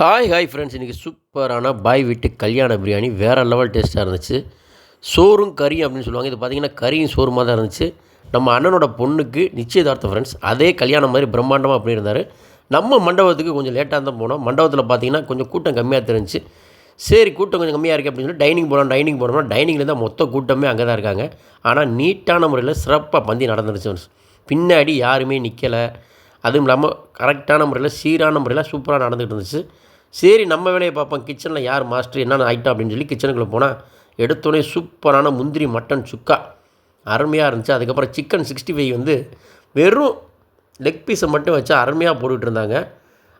Hi friends, இன்றைக்கி சூப்பரான பாய் வீட்டு கல்யாண பிரியாணி வேறு லெவல் டேஸ்ட்டாக இருந்துச்சு. சோறும் கறியும் அப்படின்னு சொல்லுவாங்க. இது பார்த்திங்கன்னா கறியும் சோறுமா தான் இருந்துச்சு. நம்ம அண்ணனோட பொண்ணுக்கு நிச்சயதார்த்தம் ஃப்ரெண்ட்ஸ். அதே கல்யாணம் மாதிரி பிரம்மாண்டமாக அப்படி இருந்தார். நம்ம மண்டபத்துக்கு கொஞ்சம் லேட்டாக தான் போனோம். மண்டபத்தில் பார்த்திங்கன்னா கொஞ்சம் கூட்டம் கம்மியாக தெரிஞ்சிச்சு. சரி, கூட்டம் கொஞ்சம் கம்மியாக இருக்குது அப்படின்னு சொல்லி டைனிங் போனோம்னா டைனிங்கில் தான் மொத்த கூட்டமே அங்கே தான் இருக்காங்க. ஆனால் நீட்டான முறையில் சிறப்பாக பந்தி நடந்துருச்சு ஃப்ரெண்ட்ஸ். பின்னாடி யாருமே நிற்கலை. அதுவும் இல்லாமல் கரெக்டான முறையில் சீரான முறையில் சூப்பராக நடந்துகிட்டு இருந்துச்சு. சரி, நம்ம வேலையை பார்ப்போம். கிச்சனில் யார் மாஸ்டர் என்னென்ன ஐட்டம் அப்படின்னு சொல்லி கிச்சனுக்குள்ளே போனால் எடுத்தோடனே சூப்பரான முந்திரி மட்டன் சுக்கா அருமையாக இருந்துச்சு. அதுக்கப்புறம் சிக்கன் 65 வந்து வெறும் லெக் பீஸை மட்டும் வச்சு அருமையாக போட்டுக்கிட்டு இருந்தாங்க.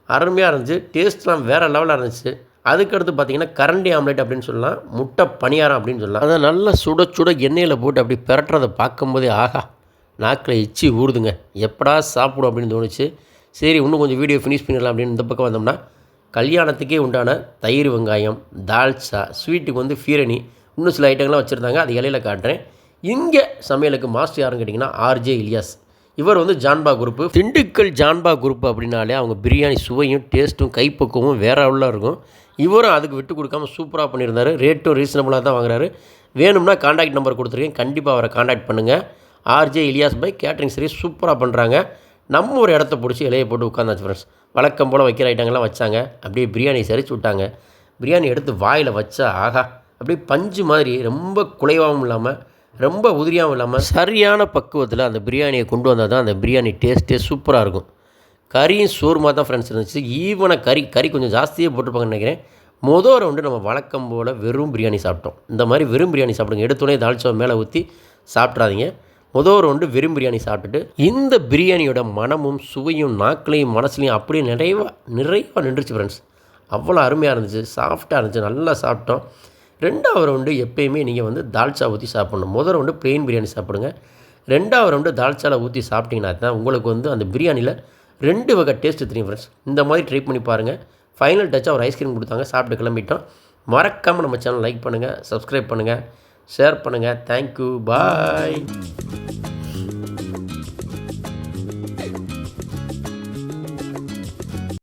அருமையாக இருந்துச்சு. டேஸ்ட்லாம் வேறு லெவலாக இருந்துச்சு. அதுக்கடுத்து பார்த்திங்கன்னா கரண்டி ஆம்லேட் அப்படின்னு சொல்லலாம், முட்டை பணியாரம் அப்படின்னு சொல்லலாம். அதை நல்லா சுட சுட எண்ணெயில் போட்டு அப்படி பெரட்டுறதை பார்க்கும்போதே ஆகா, நாக்கில் எச்சி ஊறுதுங்க. எப்படா சாப்பிடும் அப்படின்னு தோணுச்சு. சரி, இன்னும் கொஞ்சம் வீடியோ ஃபினிஷ் பண்ணிடலாம் அப்படின்னு இந்த பக்கம் வந்தோம்னா கல்யாணத்துக்கே உண்டான தயிர் வெங்காயம், தால்ச்சா, ஸ்வீட்டுக்கு வந்து ஃபீரணி, இன்னும் சில ஐட்டங்கள்லாம் வச்சுருந்தாங்க. அது இலையில் காட்டுறேன். இங்கே சமையலுக்கு மாஸ்டர் யாருன்னு கேட்டிங்கன்னா ஆர்ஜே இலியாஸ். இவர் வந்து ஜான்பா குரூப்பு. திண்டுக்கல் ஜான்பா குரூப்பு அப்படின்னாலே அவங்க பிரியாணி சுவையும் டேஸ்ட்டும் கைப்பக்குவமும் வேறு உள்ள இருக்கும். இவரும் அதுக்கு விட்டு கொடுக்காமல் சூப்பராக பண்ணியிருந்தார். ரேட்டும் ரீசனபுளாக தான் வாங்குறாரு. வேணும்னா கான்டாக்ட் நம்பர் கொடுத்துருக்கேன், கண்டிப்பாக அவரை கான்டாக்ட் பண்ணுங்கள். RJ Ilyas by catering service சூப்பராக பண்ணுறாங்க. நம்ம ஒரு இடத்த பிடிச்சி இலையை போட்டு உட்காந்தாச்சு ஃப்ரெண்ட்ஸ். வழக்கம் போல் வைக்கிற ஐட்டங்கள்லாம் வச்சாங்க. அப்படியே பிரியாணி சரிச்சு விட்டாங்க. பிரியாணி எடுத்து வாயில் வச்சா ஆகா, அப்படியே பஞ்சு மாதிரி ரொம்ப குலைவாகவும் இல்லாமல் ரொம்ப உதிரியாகவும் இல்லாமல் சரியான பக்குவத்தில் அந்த பிரியாணியை கொண்டு வந்தால் தான் அந்த பிரியாணி டேஸ்ட்டே சூப்பராக இருக்கும். கறியும் சோறுமா தான் ஃப்ரெண்ட்ஸ் இருந்துச்சு. ஈவனாக கறி கொஞ்சம் ஜாஸ்தியே போட்டிருப்பாங்கன்னு நினைக்கிறேன். மொதல் ரவுண்டு நம்ம வழக்கம் போல் வெறும் பிரியாணி சாப்பிட்டோம். இந்த மாதிரி வெறும் பிரியாணி சாப்பிடுங்க. எடுத்தோடனே தால்ச்சாவை மேலே ஊற்றி சாப்பிட்றாதீங்க. மொதல் ரவுண்டு வெறும் பிரியாணி சாப்பிட்டுட்டு இந்த பிரியாணியோட மனமும் சுவையும் நாக்கிலையும் மனசுலையும் அப்படியே நிறைவாக நின்றுச்சு ஃப்ரெண்ட்ஸ். அவ்வளோ அருமையாக இருந்துச்சு, சாஃப்டாக இருந்துச்சு, நல்லா சாப்பிட்டோம். ரெண்டாவது ரவுண்டு எப்போயுமே நீங்கள் வந்து தால்ச்சா ஊற்றி சாப்பிட்ணும். முதல் ரவுண்டு ப்ளெயின் பிரியாணி சாப்பிடுங்க. ரெண்டாவது ரவுண்டு தால்ச்சாவில் ஊற்றி சாப்பிட்டிங்கன்னா தான் உங்களுக்கு வந்து அந்த பிரியாணியில் 2 வகை டேஸ்ட்டு தெரியும் ஃப்ரெண்ட்ஸ். இந்த மாதிரி ட்ரை பண்ணி பாருங்கள். ஃபைனல் டச்சாக ஒரு ஐஸ்கிரீம் கொடுத்தாங்க, சாப்பிட்டு கிளம்பிட்டோம். மறக்காமல் நம்ம சேனல் லைக் பண்ணுங்கள், சப்ஸ்கிரைப் பண்ணுங்கள், ஷேர் பண்ணுங்கள். தேங்க்யூ, பாய்.